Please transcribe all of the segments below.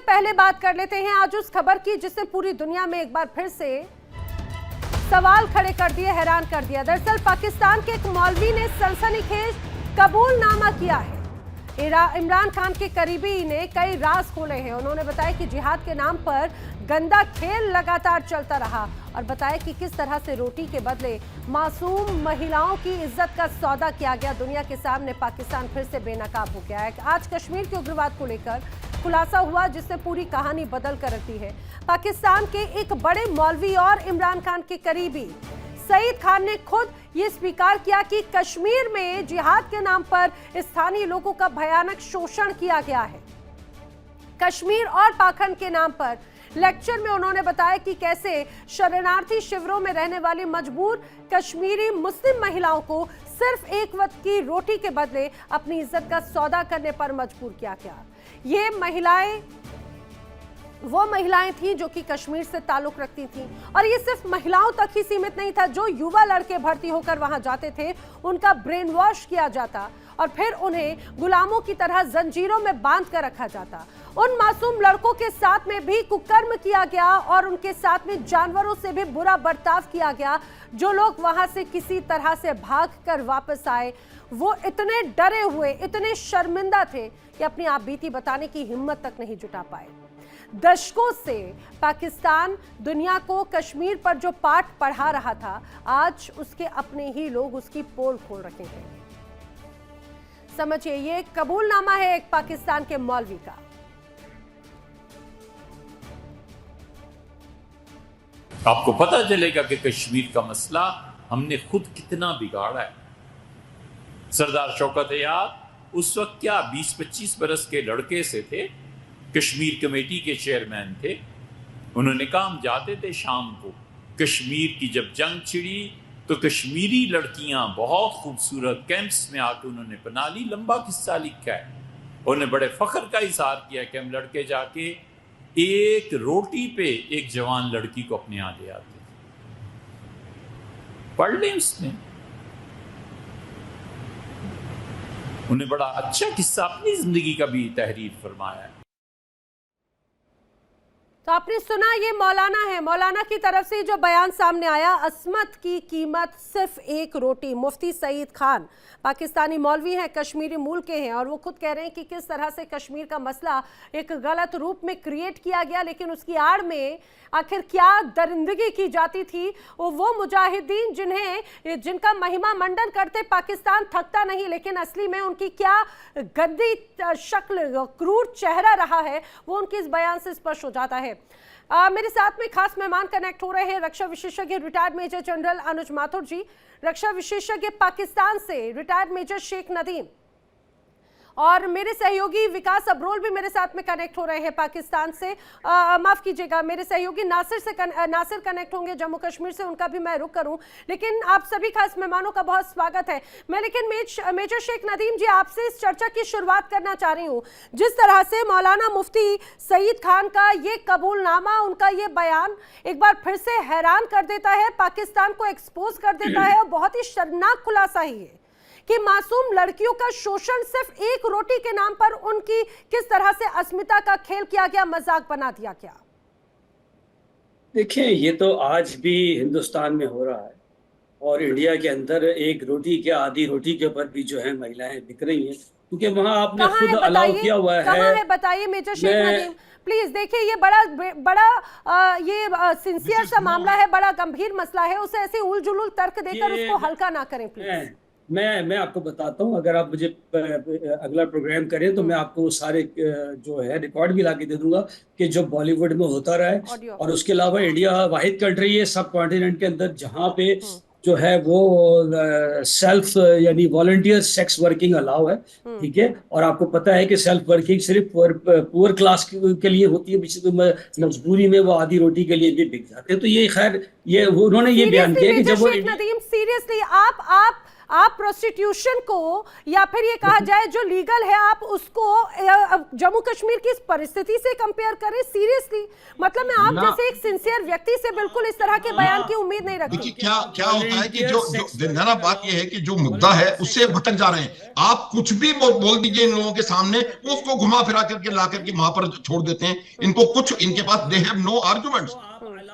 पहले बात कर लेते हैं आज उस खबर की जिसने पूरी दुनिया में एक बार फिर से सवाल खड़े कर दिए, हैरान कर दिया। दरअसल पाकिस्तान के एक मौलवी ने सनसनीखेज कबूलनामा किया है। इमरान खान के करीबी ने कई राज खोले हैं। उन्होंने बताया कि जिहाद के नाम पर गंदा खेल लगातार चलता रहा और बताया कि किस तरह से रोटी के बदले मासूम महिलाओं की इज्जत का सौदा किया गया। दुनिया के सामने पाकिस्तान फिर से बेनकाब हो गया है। आज कश्मीर के उग्रवाद को लेकर खुलासा हुआ जिसने पूरी कहानी बदल कर रख दी है। पाकिस्तान के एक बड़े मौलवी और इमरान खान के करीबी सईद खान ने खुद ये स्वीकार किया कि कश्मीर में जिहाद के नाम पर स्थानीय लोगों का भयानक शोषण किया गया है। कश्मीर और पाखंड के नाम पर लेक्चर में उन्होंने बताया कि कैसे शरणार्थी शिविरों में रहने वाली मजबूर कश्मीरी मुस्लिम महिलाओं को सिर्फ एक वक्त की रोटी के बदले अपनी इज्जत का सौदा करने पर मजबूर किया गया। ये महिलाएं वो महिलाएं थीं जो कि कश्मीर से ताल्लुक रखती थीं और ये सिर्फ महिलाओं तक ही सीमित नहीं था। जो युवा लड़के भर्ती होकर वहां जाते थे उनका ब्रेन वॉश किया जाता और फिर उन्हें गुलामों की तरह जंजीरों में बांध कर रखा जाता। उन मासूम लड़कों के साथ में भी कुकर्म किया गया और उनके साथ में जानवरों से भी बुरा बर्ताव किया गया। जो लोग वहां से किसी तरह से भाग कर वापस आए वो इतने डरे हुए, इतने शर्मिंदा थे कि अपनी आपबीती बताने की हिम्मत तक नहीं जुटा पाए। दशकों से पाकिस्तान दुनिया को कश्मीर पर जो पाठ पढ़ा रहा था, आज उसके अपने ही लोग उसकी पोल खोल रहे हैं। समझिए, ये कबूलनामा है एक पाकिस्तान के मौलवी का। आपको पता चलेगा कि कश्मीर का मसला हमने खुद कितना बिगाड़ा है। सरदार शौकत याद उस वक्त क्या 20-25 बरस के लड़के से थे, कश्मीर कमेटी के चेयरमैन थे। उन्होंने कहा हम जाते थे शाम को, कश्मीर की जब जंग छिड़ी तो कश्मीरी लड़कियां बहुत खूबसूरत कैंप्स में आके उन्होंने बना ली। लंबा किस्सा लिखा है। उन्होंने बड़े फख्र का इजहार किया कि हम लड़के जाके एक रोटी पे एक जवान लड़की को अपने यहाँ ले आते। पढ़ लें उसने, उन्हें बड़ा अच्छा किस्सा अपनी जिंदगी का भी तहरीर फरमाया है। तो आपने सुना, ये मौलाना है। मौलाना की तरफ से जो बयान सामने आया, अस्मत की कीमत सिर्फ एक रोटी। मुफ्ती सईद खान पाकिस्तानी मौलवी हैं, कश्मीरी मूल के हैं और वो खुद कह रहे हैं कि किस तरह से कश्मीर का मसला एक गलत रूप में क्रिएट किया गया, लेकिन उसकी आड़ में आखिर क्या दरिंदगी की जाती थी। वो मुजाहिदीन जिनका महिमा मंडन करते पाकिस्तान थकता नहीं, लेकिन असली में उनकी क्या गंदी शक्ल, क्रूर चेहरा रहा है, वो उनके इस बयान से स्पष्ट हो जाता है। मेरे साथ में खास मेहमान कनेक्ट हो रहे हैं, रक्षा विशेषज्ञ रिटायर्ड मेजर जनरल अनुज माथुर जी, रक्षा विशेषज्ञ पाकिस्तान से रिटायर्ड मेजर शेख नदीम, और मेरे सहयोगी विकास अब्रोल भी मेरे साथ में कनेक्ट हो रहे हैं पाकिस्तान से। माफ कीजिएगा, मेरे सहयोगी नासिर कनेक्ट होंगे जम्मू कश्मीर से, उनका भी मैं रुख करूं। लेकिन आप सभी खास मेहमानों का बहुत स्वागत है। मैं लेकिन मेजर शेख नदीम जी, आपसे इस चर्चा की शुरुआत करना चाह रही हूं। जिस तरह से मौलाना मुफ्ती सईद खान का ये कबूलनामा, उनका ये बयान एक बार फिर से हैरान कर देता है, पाकिस्तान को एक्सपोज कर देता है और बहुत ही शर्मनाक खुलासा ही है कि मासूम लड़कियों का शोषण सिर्फ एक रोटी के नाम पर उनकी किस तरह से अस्मिता का खेल किया गया, मजाक बना दिया गया। देखिए, ये तो आज भी हिंदुस्तान में हो रहा है और इंडिया के अंदर एक रोटी के आधी रोटी के ऊपर भी जो है महिलाएं बिक रही हैं, क्योंकि वहां आपने खुद अलाउ किया हुआ है। कहाँ है बताइए मेजर शेख नदीम प्लीज। देखिए, ये बड़ा ये सिंसियर सा मामला है, बड़ा गंभीर मसला है, उसे ऐसे उलझुल तर्क देकर उसको हल्का ना करें प्लीज। मैं आपको बताता हूँ, अगर आप मुझे अगला प्रोग्राम करें तो मैं आपको सारे जो है रिकॉर्ड भी लाके दे दूंगा कि जो बॉलीवुड में होता रहा है। और उसके अलावा इंडिया वाहिद कंट्री है सब कॉन्टिनेंट के अंदर जहाँ पे जो है वो सेल्फ यानी वॉलंटियर सेक्स वर्किंग अलाउ है, ठीक है। और आपको पता है कि सेल्फ वर्किंग सिर्फ पुअर क्लास के लिए होती है, मजबूरी में वो आधी रोटी के लिए भी बिक जाते हैं। तो ये खैर ये उन्होंने ये बयान किया कि जब वो सीरियसली आप आप प्रोस्टिट्यूशन को या फिर ये कहा जाए जो लीगल है आप उसको जम्मू कश्मीर की इस परिस्थिति से कंपेयर करें? सीरियसली, मतलब मैं आप जैसे एक सिंसियर व्यक्ति से बिल्कुल इस तरह के बयान की उम्मीद नहीं रखती। क्या होता है कि जो बात ये है कि जो मुद्दा है उससे भटक जा रहे हैं। आप कुछ भी बोल दीजिए इन लोगों के सामने, वो उसको घुमा फिरा करके ला करके वहां पर छोड़ देते हैं। इनको कुछ, इनके पास दे हैव नो आर्गुमेंट्स।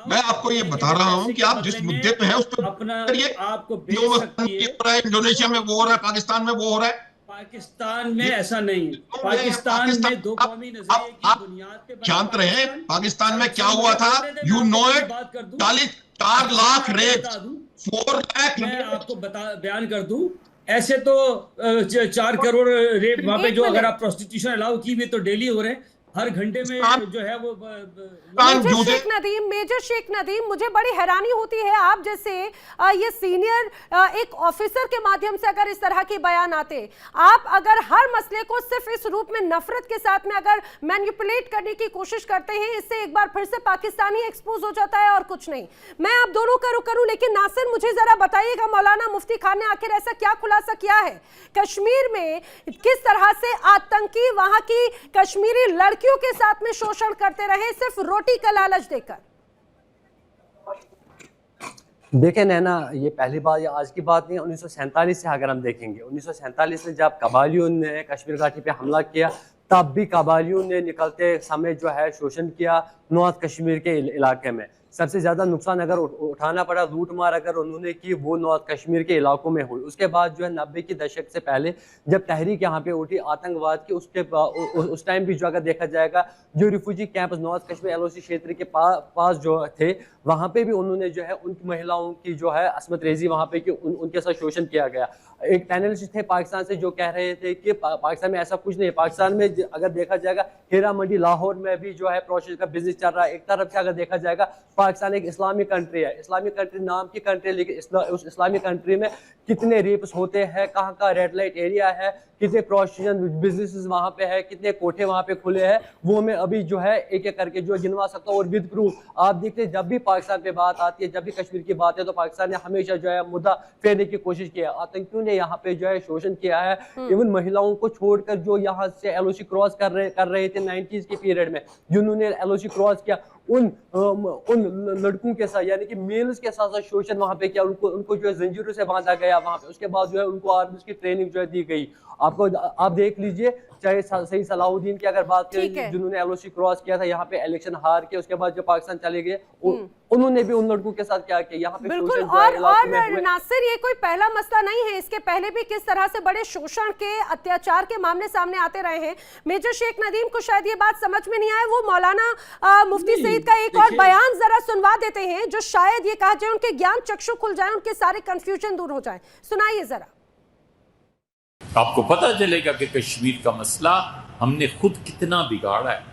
मैं आपको ये बता रहा हूं कि आप जिस मुद्दे पे हैं उस पर करिए। इंडोनेशिया में वो हो रहा है, पाकिस्तान में वो हो रहा है। पाकिस्तान में ऐसा नहीं है। पाकिस्तान में दो कौमी नजरिए की बुनियाद पे शांत रहे। पाकिस्तान में क्या हुआ था, you know it. 4 lakh rape, 4 lakh. मैं आपको बयान कर दूं, ऐसे तो 4 करोड़ रेप वहां पे जो, अगर आप प्रोस्टिट्यूशन अलाउ की हुई तो डेली हो रहे हैं, हर घंटे में जो है वो। मेजर शेख नदीम, मुझे बड़ी हैरानी होती है आप जैसे ये सीनियर एक ऑफिसर के माध्यम से अगर इस तरह के बयान आते, आप अगर हर मसले को सिर्फ इस रूप में नफरत के साथ में अगर मैनिपुलेट करने की कोशिश करते हैं, इससे एक बार फिर से पाकिस्तान ही एक्सपोज हो जाता है और कुछ नहीं। मैं आप दोनों का रुख करूं, लेकिन नासिर मुझे जरा बताइएगा, मौलाना मुफ्ती खान ने आखिर ऐसा क्या खुलासा किया है कश्मीर में, किस तरह से आतंकी वहां की कश्मीरी लड़कियों के साथ में शोषण करते रहे सिर्फ रोटी का लालच देकर? देखें नैना, ये पहली बात या आज की बात नहीं है। 1947 से अगर हम देखेंगे, 1947 में जब कबालियों ने कश्मीर घाटी पे हमला किया, तब भी कबालियों ने निकलते समय जो है शोषण किया नॉर्थ कश्मीर के इलाके में। सबसे ज़्यादा नुकसान अगर उठाना पड़ा, लूट मार अगर उन्होंने की, वो नॉर्थ कश्मीर के इलाकों में हुई। उसके बाद जो है 90 के दशक से पहले जब तहरीक यहाँ पे उठी आतंकवाद की, उस टाइम भी जो अगर देखा जाएगा जो refugee camp north Kashmir LOC क्षेत्र के पास जो थे, वहाँ पे भी उन्होंने जो है उन महिलाओं की जो है असमत रेजी वहाँ पे कि उनके साथ शोषण किया गया। एक पैनलिस्ट थे पाकिस्तान से जो कह रहे थे कि पाकिस्तान में ऐसा कुछ नहीं है। पाकिस्तान में अगर देखा जाएगा हीरा मंडी लाहौर में भी जो है प्रोस्टिट्यूशन का बिजनेस चल रहा है। एक तरफ से अगर देखा जाएगा पाकिस्तान एक इस्लामिक कंट्री है, इस्लामिक कंट्री नाम की कंट्री, लेकिन उस इस्लामिक कंट्री में कितने रेप्स होते हैं, कहाँ का रेड लाइट एरिया है, कितने प्रोस्टिट्यूशन बिजनेसेस वहाँ पे है, कितने कोठे वहाँ पे खुले हैं, वो मैं अभी जो है एक एक करके जो गिनवा सकता हूँ और विद प्रूफ। आप देखते हैं जब भी पाकिस्तान पे बात आती है, जब भी कश्मीर की बात है, तो पाकिस्तान ने हमेशा जो है मुद्दा फेरने की कोशिश की है। आतंकियों ने यहाँ पे जो है शोषण किया है, इवन महिलाओं को छोड़कर जो यहाँ से LOC क्रॉस कर रहे थे 90s के पीरियड में, जिन्होंने LOC क्रॉस किया, उन लड़कों के साथ यानी कि मेल्स के साथ शोषण वहाँ पे किया। उनको जो है जंजीरों से बांधा गया वहाँ पे। उसके बाद जो है उनको आर्मी की ट्रेनिंग जो है दी गई। आप देख लीजिए, चाहे सही सलाहुद्दीन की अगर बात करें, जिन्होंने LOC क्रॉस किया था, यहाँ पे इलेक्शन हार के उसके बाद जो पाकिस्तान चले गए, उन्होंने भी उन लड़कों के साथ क्या किया यहाँ पे। बिल्कुल। और नासिर, ये कोई पहला मसला नहीं है, इसके पहले भी किस तरह से बड़े शोषण के, अत्याचार के मामले सामने आते रहे हैं। मेजर शेख नदीम को शायद ये बात समझ में नहीं आए, वो मौलाना मुफ्ती सईद का एक और बयान जरा सुनवा देते हैं, जो शायद ये कहा जाए उनके ज्ञान चक्षु खुल जाए, उनके सारे कंफ्यूजन दूर हो जाए। सुनाइए जरा। आपको पता चलेगा कि कश्मीर का मसला हमने खुद कितना बिगाड़ा है।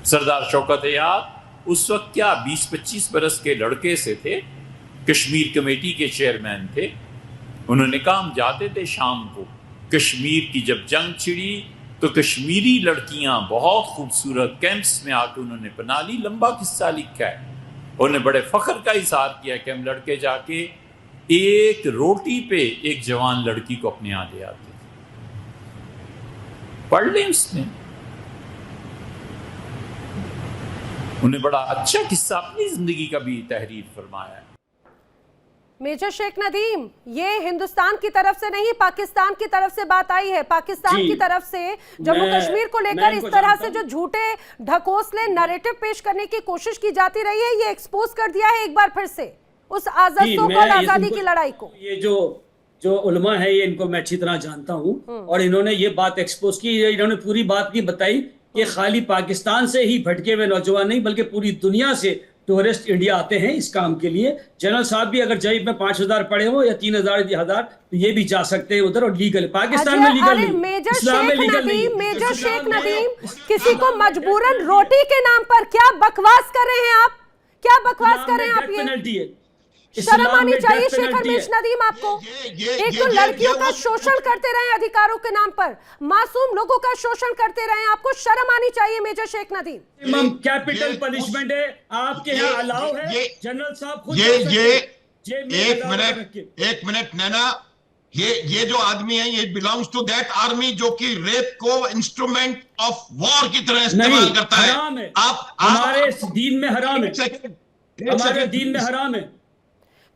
सरदार शौकत याद उस वक्त क्या 20-25 बरस के लड़के से थे, कश्मीर कमेटी के चेयरमैन थे। उन्होंने कहा हम जाते थे शाम को, कश्मीर की जब जंग छिड़ी तो कश्मीरी लड़कियां बहुत खूबसूरत कैंप्स में आके उन्होंने बना ली। लंबा किस्सा लिखा है। उन्होंने बड़े फख्र का इजहार किया कि हम लड़के जाके एक रोटी पे एक जवान लड़की को अपने यहाँ ले आते थे। पढ़ लें उसने, उन्हें बड़ा अच्छा किस्सा अपनी जिंदगी का भी तहरीर फरमाया है। मेजर शेख नदीम, ये हिंदुस्तान की तरफ से नहीं, पाकिस्तान की तरफ से बात आई है। पाकिस्तान की तरफ से जम्मू कश्मीर को लेकर इस तरह से जो झूठे ढकोसले नैरेटिव पेश करने की कोशिश की जाती रही है, ये एक्सपोज कर दिया है एक बार फिर से उस आजादी की लड़ाई को। ये जो उलमा है, ये इनको मैं अच्छी तरह जानता हूँ, और इन्होंने ये बात एक्सपोज की, इन्होंने पूरी बात की बताई कि खाली पाकिस्तान से ही भटके हुए नौजवान नहीं, बल्कि पूरी दुनिया से टूरिस्ट इंडिया आते हैं इस काम के लिए। जनरल साहब भी अगर जेब में 5000 पड़े हो या 3000 तो ये भी जा सकते हैं उधर, और लीगल। पाकिस्तान में लीगल नहीं, इस्लाम में लीगल नहीं। मेजर शेख नदीम, किसी को मजबूरन रोटी के नाम पर क्या बकवास कर रहे हैं आप? क्या बकवास कर रहे हैं आप? ये पेनल्टी है, शर्म आनी चाहिए शेख हरमेश नदीम आपको। एक तो लड़कियों का शोषण करते रहे अधिकारों के नाम पर, मासूम लोगों का शोषण करते रहे, आपको शर्म आनी चाहिए major Sheikh Nadeem. Capital punishment है आपके यहाँ, अलाउ है। जनरल साहब खुद एक मिनट नैना, ये जो आदमी है, ये बिलोंग्स टू दैट आर्मी जो कि रेप को इंस्ट्रूमेंट ऑफ वॉर की तरह इस्तेमाल करता है। हराम है। आप हमारे दीन में हराम है, हमारे दीन में हराम हराम है।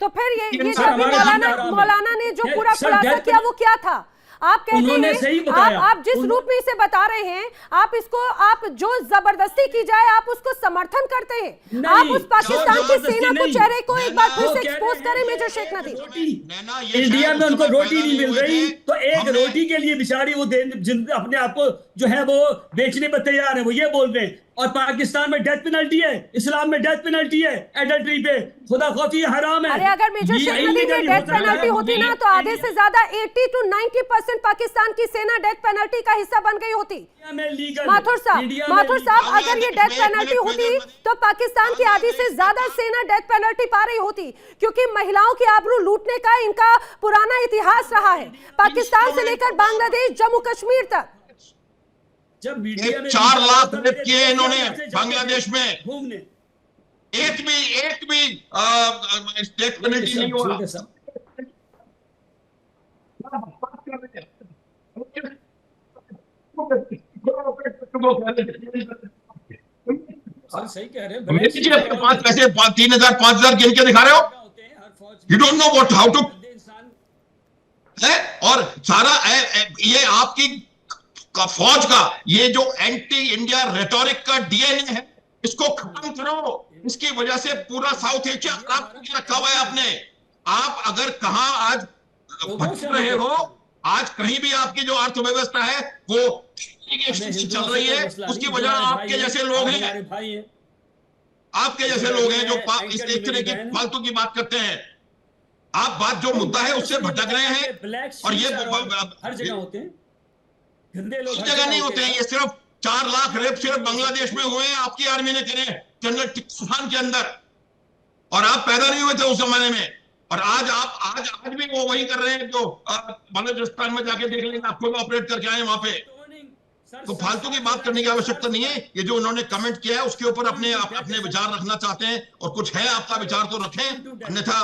तो फिर ये सर, जब भी हमारे दीन में हराम है। मौलाना ने जो पूरा सर, खुलासा डेथ किया वो क्या था? आप कहते उन्होंने सही हैं बताया। आप जिस रूप में इसे बता रहे हैं, आप इसको आप जो जबरदस्ती की जाए आप उसको समर्थन करते हैं। नहीं, आप उस पाकिस्तान की जबरदस्ती सेना को नहीं। चेहरे को एक बार फिर वो से कह एक्सपोज रहे करें हैं मेजर कि शेख नदीम। इंडिया में उनको रोटी नहीं मिल रही, तो एक हमने- रोटी के लिए बेचारी वो अपने आप को जो है वो बेचने पर तैयार है, वो ये बोल रहे हैं। और पाकिस्तान में डेथ पेनल्टी है, इस्लाम में डेथ पेनल्टी है एडल्ट्री पे। खुदा खौफी हराम है। अरे अगर मेजर शेख नदीम में डेथ पेनल्टी होती ना तो आधे से ज्यादा 80 to 90% पाकिस्तान की सेना डेथ पेनल्टी का हिस्सा बन गई होती। माथुर साहब अगर ये डेथ पेनल्टी होती तो पाकिस्तान की आधी से ज्यादा सेना डेथ पेनल्टी पा रही होती, क्योंकि महिलाओं की आबरू लूटने का इनका पुराना इतिहास रहा है, पाकिस्तान से लेकर बांग्लादेश जम्मू कश्मीर तक। जब मीडिया में 4 लाख रेप किए इन्होंने बांग्लादेश में, घूमने एक भी डेथ पेनल्टी नहीं हुआ। सर सही कह रहे हैं। आपके पास पैसे 3,000 5,000 गिन के दिखा रहे हो? You don't know what how to है। और सारा ये आपकी फौज का ये जो एंटी इंडिया रेटोरिक का डीएनए है, इसको खत्म करो। इसकी वजह से पूरा साउथ एशिया खराब करके रखा हुआ है आपने। आप अगर कहां आज भटक रहे हो, आज कहीं भी आपकी जो अर्थव्यवस्था है वो चल रही है, उसकी वजह आपके जैसे लोग हैं, आपके जैसे लोग हैं जो इस तरह की फालतू की बात करते हैं। आप बात जो मुद्दा है उससे भटक रहे हैं। और ये हर जगह होते हैं, गंदे लोग हर जगह नहीं होते हैं। ये सिर्फ 4 लाख रेप सिर्फ बांग्लादेश में हुए हैं, आपकी आर्मी ने करे जनरल टिप्पू खान के अंदर, और आप पैदा नहीं हुए थे उस जमाने में। और आज भी वो वही कर रहे हैं जो बलूचिस्तान में जाके देख लेंगे, आपको ऑपरेट करके आए वहां पे। तो फालतू की बात करने की आवश्यकता नहीं है। ये जो उन्होंने कमेंट किया है उसके ऊपर अपने विचार रखना चाहते हैं, और कुछ है आपका विचार तो रखें, अन्यथा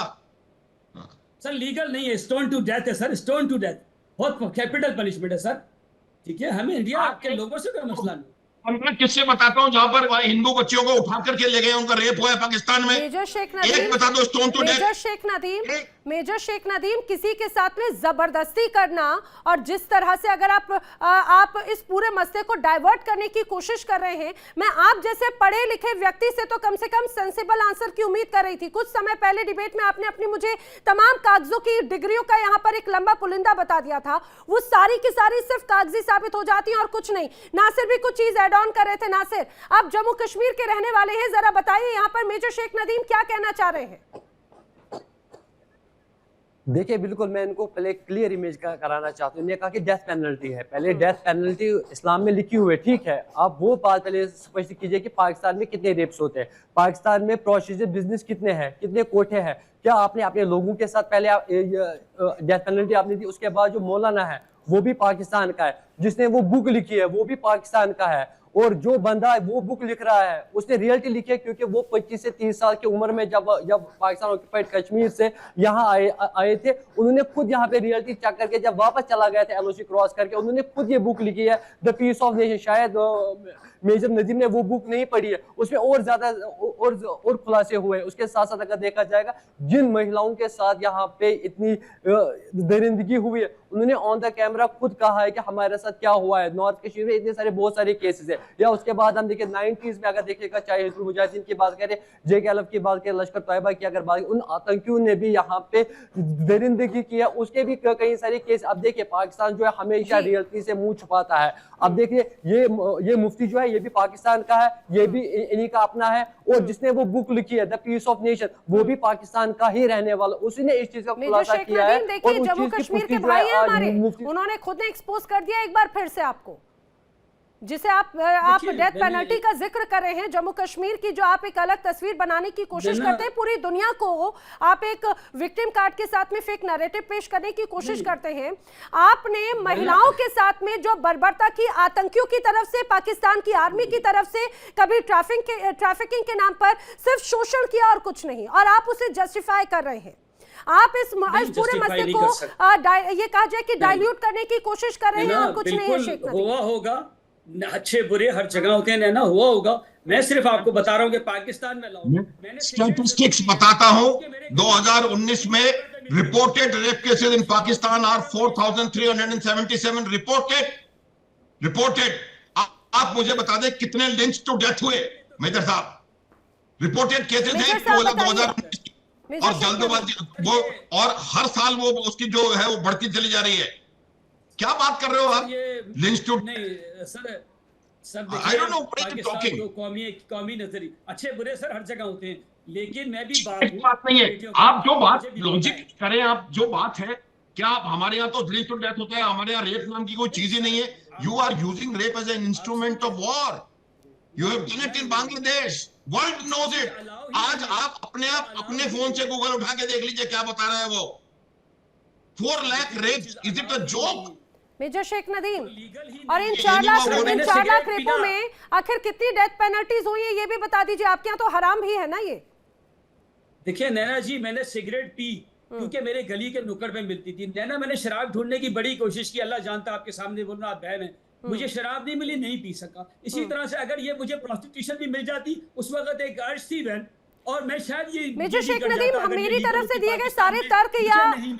सर लीगल नहीं है, स्टोन टू डेथ है सर, स्टोन टू डेथ बहुत कैपिटल पनिशमेंट है सर। ठीक है, हमें इंडिया के लोगों से कोई मसला नहीं। मैं किससे बताता हूँ जहां पर हिंदू बच्चियों को उठा करके ले गए, उनका रेप हुआ है पाकिस्तान में। मेजर शेख नदीम, एक बता दो stone to death. Major Sheikh Nadeem, किसी के साथ में जबरदस्ती करना और जिस तरह से अगर आप इस पूरे मसले को डाइवर्ट करने की कोशिश कर रहे हैं, मैं आप जैसे पढ़े लिखे व्यक्ति से तो कम से कम सेंसिबल आंसर की उम्मीद कर रही थी। कुछ समय पहले डिबेट में आपने अपनी मुझे तमाम कागजों की डिग्रियों का यहाँ पर एक लंबा पुलिंदा बता दिया था, वो सारी की सारी सिर्फ कागजी साबित हो जाती हैं और कुछ नहीं। नासिर भी कुछ चीज ऐड ऑन कर रहे थे। नासिर, आप जम्मू कश्मीर के रहने वाले हैं, जरा बताइए यहाँ पर मेजर शेख नदीम क्या कहना चाह रहे हैं? देखिए, बिल्कुल मैं इनको पहले क्लियर इमेज का कराना चाहता हूँ। इन्होंने कहा कि डेथ पेनल्टी है, पहले डेथ पेनल्टी इस्लाम में लिखी हुई है, ठीक है। आप वो बात पहले स्पष्ट कीजिए कि पाकिस्तान में कितने रेप्स होते हैं, पाकिस्तान में प्रोस्टिट्यूशन बिजनेस कितने हैं, कितने कोठे हैं। क्या आपने अपने लोगों के साथ पहले डेथ पेनल्टी आपने दी, उसके बाद जो मौलाना है वो भी पाकिस्तान का है, जिसने वो बुक लिखी है वो भी पाकिस्तान का है, और जो बंदा वो बुक लिख रहा है उसने रियलिटी लिखी है, क्योंकि वो 25 से 30 साल की उम्र में जब पाकिस्तान ऑक्यूपाइड कश्मीर से यहाँ आए थे, उन्होंने खुद यहाँ पे रियलिटी चेक करके जब वापस चला गया था एलओसी क्रॉस करके, उन्होंने खुद ये बुक लिखी है, द पीस ऑफ नेशन। शायद मेजर नदीम ने वो बुक नहीं पढ़ी है, उसमें और ज्यादा और खुलासे हुए हैं। उसके साथ साथ अगर देखा जाएगा जिन महिलाओं के साथ यहाँ पे इतनी दरिंदगी हुई है, उन्होंने ऑन द कैमरा खुद कहा है कि हमारे साथ क्या हुआ है। नॉर्थ कश्मीर में इतने सारे बहुत सारे केसेस है। या उसके बाद हम देखिए 90s में अगर देखिएगा, चाहे हिजबुल मुजाहिदीन की बात करें, JKLF की बात करें, लश्कर तैयबा की अगर बात करें, उन आतंकियों ने भी यहाँ पे दरिंदगी की है, उसके भी कई सारे केस। अब देखिए पाकिस्तान जो है हमेशा रियलिटी से मुंह छुपाता है। अब देखिए ये मुफ्ती जो है ये भी पाकिस्तान का है, ये भी इन्हीं का अपना है, और जिसने वो बुक लिखी है द पीस ऑफ नेशन वो भी पाकिस्तान का ही रहने वाला, उसी ने इस चीज का खुलासा किया है। देखिए जम्मू कश्मीर के भाई हैं हमारे, उन्होंने खुद ने एक्सपोज कर दिया एक बार फिर से आपको, जिसे आप डेथ पेनल्टी का जिक्र कर रहे हैं। जम्मू कश्मीर की जो आप एक अलग तस्वीर बनाने की कोशिश करते हैं, पूरी दुनिया को आप एक विक्टिम कार्ड के साथ में फेक नैरेटिव पेश करने की कोशिश करते हैं। आपने महिलाओं के साथ में जो बर्बरता की आतंकियों की तरफ से, पाकिस्तान की आर्मी की तरफ से कभी ट्रैफिकिंग के नाम पर सिर्फ शोषण किया और कुछ नहीं, और आप उसे जस्टिफाई कर रहे हैं। आप इस पूरे मसले को ये कहा जाए कि डाइल्यूट करने की कोशिश कर रहे हैं और कुछ नहीं है शेख नदीम। हुआ होगा, अच्छे बुरे हर जगह होते हैं ना, हुआ होगा। मैं सिर्फ आपको बता रहा हूँ कि पाकिस्तान में मैंने स्टैटिस्टिक्स बताता हूँ। 2019 में reported rape cases in Pakistan are 4,377 reported. आप मुझे बता दें कितने लिंच टू डेथ हुए मेजर साहब? रिपोर्टेड केसेस हैं 2019 और जल्दबाजी वो, और हर साल वो उसकी जो है वो बढ़ती चली जा रही है। क्या बात कर रहे हो आप? लिंच टू नहीं sir I don't know what you talking. कौमी नजरिए अच्छे बुरे सर हर जगह होते हैं, लेकिन मैं भी बात नहीं है। आप जो बात लॉजिक करें, आप जो बात है, क्या हमारे यहाँ तो लिंच टू डेथ होता है? हमारे यहाँ रेप नाम की कोई चीज ही नहीं है। You are using rape as an instrument of war. You have done it in Bangladesh, world knows it. आज आप अपने फोन से गूगल उठा के देख लीजिए क्या बता रहा है वो। 4 lakh rape, is it a joke? Major Sheikh Nadeem, और इन 4 लाख रेपों में आखिर कितनी डेथ पेनल्टीज हुई है ये भी बता दीजिए। आपके यहाँ तो हराम भी है ना ये? देखिए नैना जी, मैंने सिगरेट पी क्योंकि मेरे गली के नुक्कड़ पे मिलती थी। नैना, मैंने शराब ढूंढने की बड़ी कोशिश की, अल्लाह जानता आपके सामने बोल रहा, आप बहन है, मुझे शराब नहीं मिली, नहीं पी सका। इसी तरह से अगर ये मुझे प्रोस्टिट्यूशन भी मिल जाती उस वक्त एक अर्ज थी बहन, और मैं शायद ये मेजर शेख नदीम, मेरी तरफ से दिए गए सारे तर्क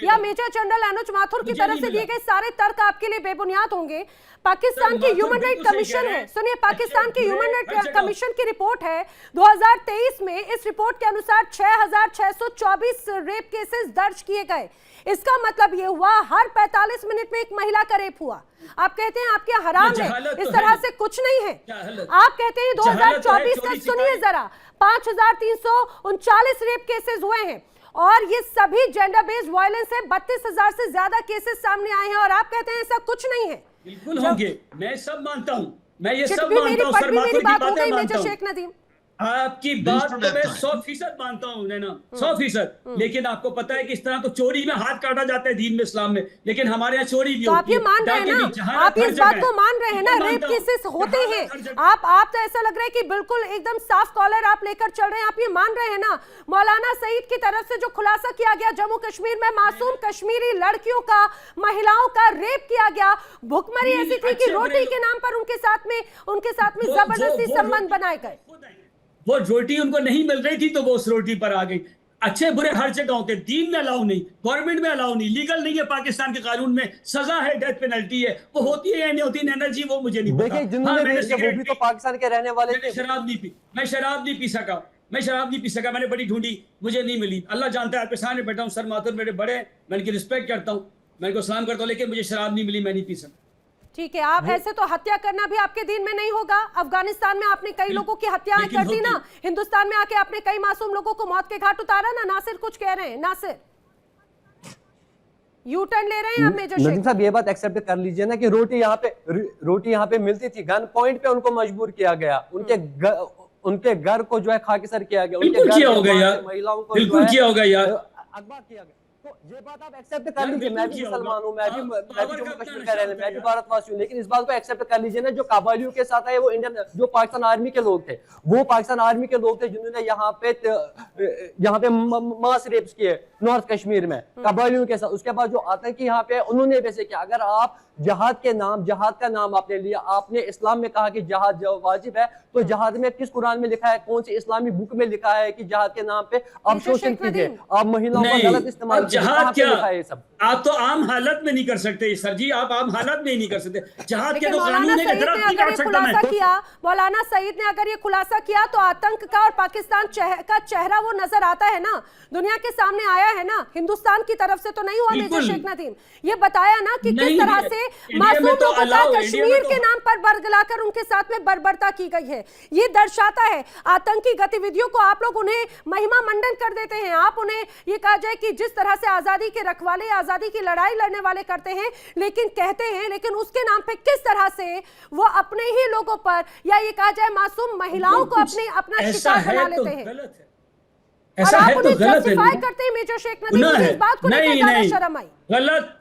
या मेजर जनरल अनुज माथुर की तरफ से दिए गए सारे तर्क आपके लिए बेबुनियाद होंगे। पाकिस्तान की ह्यूमन राइट कमीशन है, सुनिए, पाकिस्तान की ह्यूमन राइट कमीशन की रिपोर्ट है 2023 में। इस रिपोर्ट के अनुसार 6,624 रेप केसेस दर्ज किए गए। इसका मतलब ये हुआ हर 45 मिनट में एक महिला का रेप हुआ। आप कहते हैं आपके हराम है, इस तरह से कुछ नहीं है। आप कहते हैं 2024 का, सुनिए जरा, 5,339 रेप केसेस हुए हैं और ये सभी जेंडर बेस्ड वायलेंस है। 32,000 से ज्यादा केसेस सामने आए हैं और आप कहते हैं ऐसा कुछ नहीं है। बिल्कुल होंगे, मैं सब मानता हूं, मैं ये सब मानता हूं सर, मेरी बात हो गई मानता मेजर शेख नदीम। आपकी बात तो मैं 100% मानता हूँ नैना, 100%। लेकिन आपको पता है कि इस तरह तो चोरी में हाथ काटा जाता है दीन में, इस्लाम में, लेकिन हमारे यहाँ चोरी भी तो आप ये मान रहे हैं ना, आप इस बात को मान रहे हैं ना, रेप केसेस होते हैं। आप तो ऐसा लग रहा है कि बिल्कुल एकदम साफ कॉलर आप लेकर चल रहे हैं। आप ये मान रहे हैं ना, मौलाना सईद की तरफ से जो खुलासा किया गया, जम्मू कश्मीर में मासूम कश्मीरी लड़कियों का, महिलाओं का रेप किया गया, भुखमरी ऐसी थी कि रोटी के नाम पर उनके साथ में जबरदस्ती संबंध बनाए गए। वो रोटी उनको नहीं मिल रही थी तो वो उस रोटी पर आ गई। अच्छे बुरे हर जगह होते, दीन में अलाउ नहीं, गवर्नमेंट में अलाउ नहीं, लीगल नहीं है, पाकिस्तान के कानून में सजा है, डेथ पेनल्टी है। वो होती है या नहीं होती नैना जी, वो मुझे नहीं पता। वो भी तो पाकिस्तान के रहने वाले थे। शराब नहीं पी, मैं शराब नहीं पी सका, मैंने बड़ी ढूंढी, मुझे नहीं मिली। अल्लाह जानता है, आपके सामने बैठा हूँ, सर माथुर मेरे बड़े, मैं इनकी रिस्पेक्ट करता हूँ, मैं इनको सलाम करता हूँ, लेकिन मुझे शराब नहीं मिली, मैं नहीं पी सका। ठीक है, आप ऐसे तो हत्या करना भी आपके दीन में नहीं होगा। अफगानिस्तान में आपने कई लोगों की हत्याएं कर दी ना, हिंदुस्तान में आके आपने कई मासूम लोगों को मौत के घाट उतारा ना। नासिर कुछ कह रहे हैं, नासिर यू टर्न ले रहे हैं आप मेजर शेख साहब। ये बात एक्सेप्ट कर लीजिए ना कि रोटी यहाँ पे मिलती थी, गन पॉइंट पे उनको मजबूर किया गया, उनके घर को जो है खाकिसर किया गया, उनके महिलाओं को बिल्कुल किया होगा यार, अगवा किया गया। तो ये बात आप एक्सेप्ट कर लीजिए, मैं भी मुसलमान हूँ, मैं भी जम्मू कश्मीर का रहने, मैं भी भारतवासी हूँ, लेकिन इस बात को एक्सेप्ट कर लीजिए ना, जो कबालियों के साथ आए वो इंडियन, जो पाकिस्तान आर्मी के लोग थे, वो पाकिस्तान आर्मी के लोग थे जिन्होंने यहाँ पे मास रेप्स किए नॉर्थ कश्मीर में कबालियों के साथ। उसके बाद जो आतंकी यहाँ पे उन्होंने वैसे किया। अगर आप जहाद का नाम आपने लिया, आपने इस्लाम में कहा कि जहाद वाजिब है, तो जहाद में किस कुरान में लिखा है, कौन सी इस्लामी बुक में लिखा है कि जहाद के नाम पे आप शोषण कीजिए, आप महिलाओं का गलत इस्तेमाल कीजिए? जहाद क्या है ये सब? आप तो आम हालत में नहीं कर सकते सर जी, आप आम हालत में ही नहीं कर सकते। जहाद के तो मौलाना सईद ने अगर ये खुलासा किया तो आतंक का और पाकिस्तान का चेहरा वो नजर आता है ना, दुनिया के सामने आया है ना, हिंदुस्तान की तरफ से तो नहीं हुआ। मेजर शेख नदीम ये बताया ना कि किस तरह से मासूम लोगों का कश्मीर के नाम पर बरगलाकर उनके साथ में बर्बरता की गई है। ये दर्शाता है आतंकी गतिविधियों को आप लोग उन्हें महिमा मंडन कर देते हैं। आप उन्हें ये कहा जाए कि जिस तरह से आजादी के रखवाले, आजादी की लड़ाई लड़ने वाले करते हैं, लेकिन कहते हैं, लेकिन उसके नाम पे किस तरह से वो अपने ही लोगों पर, या ये कहा जाए मासूम महिलाओं को अपना शिकार बना लेते हैं। और आप उन्हें जस्टिफाई करते हैं मेजर शेख नदीम, इस बात को लेकर ज्यादा शर्म आई। गलत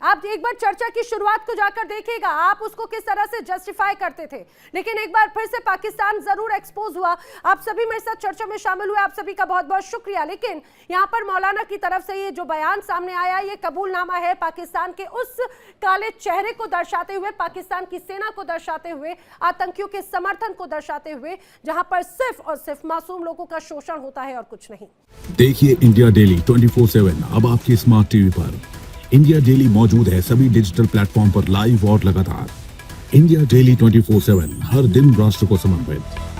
आप एक बार चर्चा की शुरुआत को जाकर देखिएगा, आप उसको किस तरह से जस्टिफाई करते थे, लेकिन एक बार फिर से पाकिस्तान जरूर एक्सपोज हुआ। आप सभी मेरे साथ चर्चा में शामिल हुए, आप सभी का बहुत बहुत शुक्रिया। लेकिन यहाँ पर मौलाना की तरफ से ये जो बयान सामने आया, ये कबूलनामा है पाकिस्तान के उस काले चेहरे को दर्शाते हुए, पाकिस्तान की सेना को दर्शाते हुए, आतंकियों के समर्थन को दर्शाते हुए, जहां पर सिर्फ और सिर्फ मासूम लोगों का शोषण होता है और कुछ नहीं। देखिए इंडिया डेली 24/7 अब आपकी स्मार्ट टीवी पर। इंडिया डेली मौजूद है सभी डिजिटल प्लेटफॉर्म पर लाइव और लगातार। इंडिया डेली 24/7 हर दिन राष्ट्र को समर्पित।